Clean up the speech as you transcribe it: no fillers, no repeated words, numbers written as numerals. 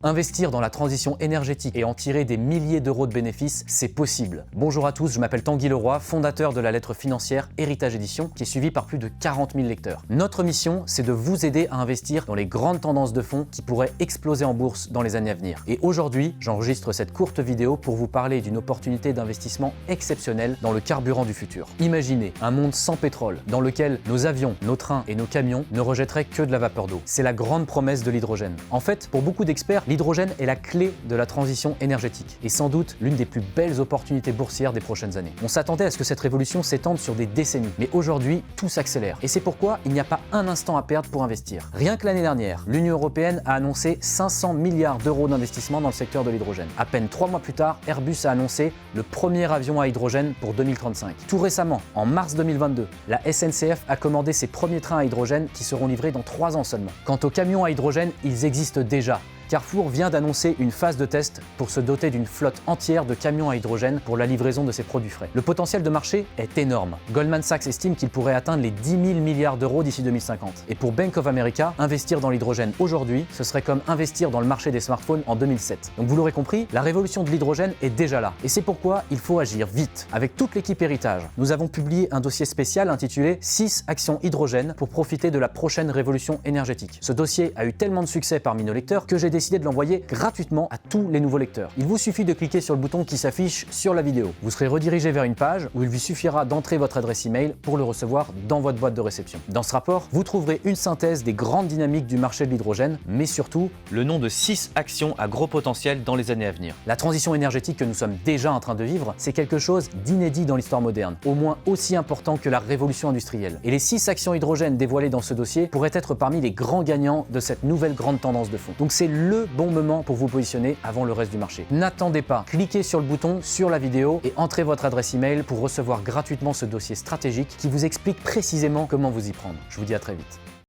Investir dans la transition énergétique et en tirer des milliers d'euros de bénéfices, c'est possible. Bonjour à tous, je m'appelle Tanguy Leroy, fondateur de la lettre financière Héritage Édition, qui est suivie par plus de 40 000 lecteurs. Notre mission, c'est de vous aider à investir dans les grandes tendances de fonds qui pourraient exploser en bourse dans les années à venir. Et aujourd'hui, j'enregistre cette courte vidéo pour vous parler d'une opportunité d'investissement exceptionnelle dans le carburant du futur. Imaginez un monde sans pétrole, dans lequel nos avions, nos trains et nos camions ne rejetteraient que de la vapeur d'eau. C'est la grande promesse de l'hydrogène. En fait, pour beaucoup d'experts, l'hydrogène est la clé de la transition énergétique et sans doute l'une des plus belles opportunités boursières des prochaines années. On s'attendait à ce que cette révolution s'étende sur des décennies, mais aujourd'hui, tout s'accélère. Et c'est pourquoi il n'y a pas un instant à perdre pour investir. Rien que l'année dernière, l'Union européenne a annoncé 500 milliards d'euros d'investissement dans le secteur de l'hydrogène. À peine 3 mois plus tard, Airbus a annoncé le premier avion à hydrogène pour 2035. Tout récemment, en mars 2022, la SNCF a commandé ses premiers trains à hydrogène qui seront livrés dans 3 ans seulement. Quant aux camions à hydrogène, ils existent déjà. Carrefour vient d'annoncer une phase de test pour se doter d'une flotte entière de camions à hydrogène pour la livraison de ses produits frais. Le potentiel de marché est énorme. Goldman Sachs estime qu'il pourrait atteindre les 10 000 milliards d'euros d'ici 2050. Et pour Bank of America, investir dans l'hydrogène aujourd'hui, ce serait comme investir dans le marché des smartphones en 2007. Donc vous l'aurez compris, la révolution de l'hydrogène est déjà là. Et c'est pourquoi il faut agir vite. Avec toute l'équipe Héritage, nous avons publié un dossier spécial intitulé 6 actions hydrogène pour profiter de la prochaine révolution énergétique. Ce dossier a eu tellement de succès parmi nos lecteurs que j'ai décidé de l'envoyer gratuitement à tous les nouveaux lecteurs. Il vous suffit de cliquer sur le bouton qui s'affiche sur la vidéo. Vous serez redirigé vers une page où il vous suffira d'entrer votre adresse email pour le recevoir dans votre boîte de réception. Dans ce rapport, vous trouverez une synthèse des grandes dynamiques du marché de l'hydrogène, mais surtout le nom de 6 actions à gros potentiel dans les années à venir. La transition énergétique que nous sommes déjà en train de vivre, c'est quelque chose d'inédit dans l'histoire moderne, au moins aussi important que la révolution industrielle. Et les 6 actions hydrogène dévoilées dans ce dossier pourraient être parmi les grands gagnants de cette nouvelle grande tendance de fond. Donc c'est le bon moment pour vous positionner avant le reste du marché. N'attendez pas, cliquez sur le bouton sur la vidéo et entrez votre adresse email pour recevoir gratuitement ce dossier stratégique qui vous explique précisément comment vous y prendre. Je vous dis à très vite.